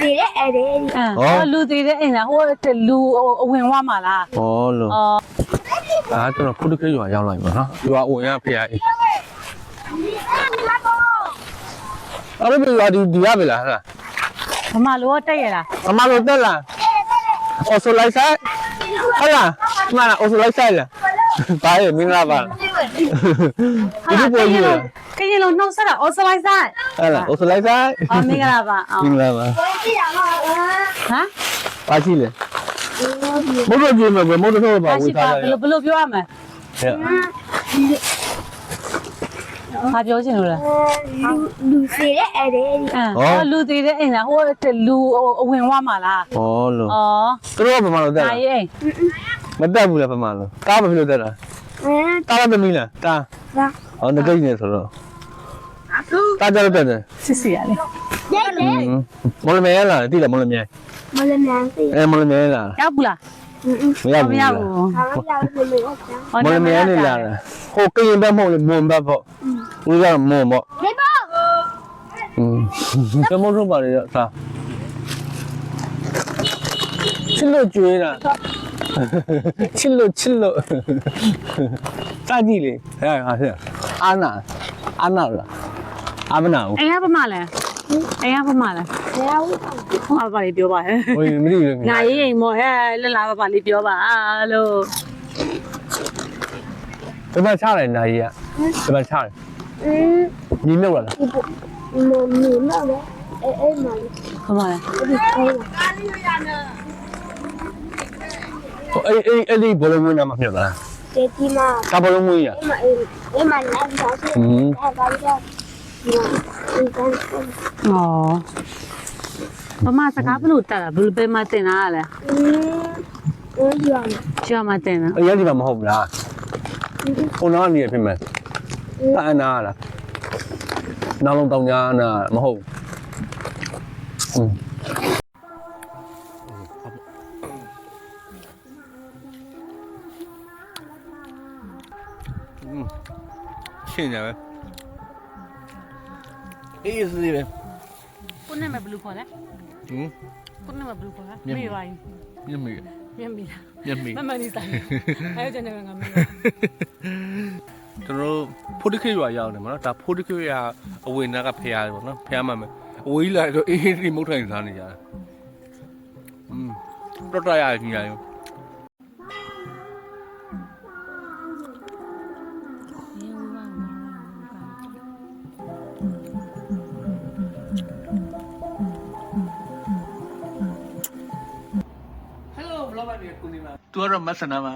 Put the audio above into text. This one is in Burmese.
သေးတဲ့အဲ့ဒီ ဟောလူသေးတဲ့အိမ်လားဟိုလူအဝင်ဝါမှာလား ဟောလို့ကျွန်တော်ဖုတ်တခဲရွာရောက်လိုက်ပါနော်ရွာဝင်ရဖေးအေးအဲ့ဒါပြောဒီရပြီလားဟဲ့ မမလိုတက်ရလား အမလို့တက်လားအော်ဆိုလိုက်ဆိုင်ဟဲ့လားမလားအော်ဆိုလိုက်ဆိုင်လားဘာရဲ့မင်္ဂလာပါဒီပေါ်ကြီး ကရင်လုံးနှုတ်ဆက်တာအော်စလိုက်ဆိုင် ဟဲ့လားအော်ဆိုလိုက်ဆိုင် အော်မင်္ဂလာပါအော် မင်္ဂလာပါ ကြည့်ရမှာ ဟမ် ပါကြည့်လေမဟုတ်တော့ကြည့်မယ်မဟုတ်တော့ပါ ပါ ဝေး ရှိပါ သား ဘယ်လိုပြောရမလဲ ဟဲ့ ဘာပြောချင်လို့လဲ လူသေးတဲ့အဲ့ဒီ ဟောလူသေးတဲ့အိမ်လားဟိုလူအဝင်ဝါမှာလား ဟောလို့ အော် သူတို့ကဘာမှလို့တက် ဒါ လား ရေးအိမ် မတက်ဘူးလားဘာမှလို့ကားဘာဖြစ်လို့တက်လားကားလည်းမီးလားကားဟောငကိတ်နေဆိုတော့ကားကြတော့တက်တယ် စစ်စီရလေ မော်လမြိုင်လားတိလားမော်လမြိုင် မလမြန်စီ မော်လမြိုင်လား ရောက်ဘူးလား မရောက် မ ဘူး ရောက် လား ဘူး ခါမရောက်ဘူးလို့ပြော မော်လမြိုင်နေလာတာဟိုကရင်ဘက်မဟုတ်လေမွန်ဘက်ပေါ့ဦးကမွန်ပေါ့ ဒီပေါ့ ကမောတော့ပါလေသာချစ်လို့ကျွေးတာချစ်လို့စာကြည့်လေဟဲ့ဟာအာနာလားအာမနာဦး အိမ်ကပမလဲအိမ်ကပမလဲ ရောက် ဟောပါလေပြောပါဟဲ့ ဟိုမသိဘူး နာရေးအိမ်မော်ဟဲ့လက်လာပါလေးပြောပါလို့ ဒီမှာချတယ်နိုင်ကြီးကဒီမှာချတယ်ညီမြုပ်လာလား ဒီပေါ့မင်းမနော်အဲ့မလေး ပမလဲ ဒီအဲ့ အဲ့ဒီဘောလုံးဝင်နာမှာမြုပ်လာ ဒီမှာ ကာဘောလုံးဝင်ရ အဲ့မလာတော့အဲ့ဘာလဲဒီ ဩပမစကားဘလို့တက်တာဘယ်ပဲမတင်တာလဲ ဒီရမ်း ကျော်မတင်တာ အဲ့ရဒီမှာမဟုတ်ဘူးလားဟိုနောက်နေရဖြစ်မယ်အနာလားနောက်လုံးတောင်ညာနာမဟုတ်ရှင်းကြပဲအေးစီပဲ ကိုနဲ့မဘလူခေါ်လဲ ဟင် ကိုနဲ့မဘလူခေါ်လဲမေးပါရင် ညမီ မြင်ပြီလား ညမီ မမနီဆိုင်အဲ့ကျန်တယ်ငါမေး ကျွန်တော်တို့ဖိုတခေရွာရောက်နေမှာနော်ဒါဖိုတခေရွာအဝေနာကဖျားတယ်ပေါ့နော်ဖျားမှမယ်အဝေးလာတော့အေးဒီမုတ်ထိုင်စားနေကြတာတော်တော်ရကြီးရရောဟယ်လိုဘလော့ဘာဒီကိုနေမှာသူကတော့မဆနာမှာ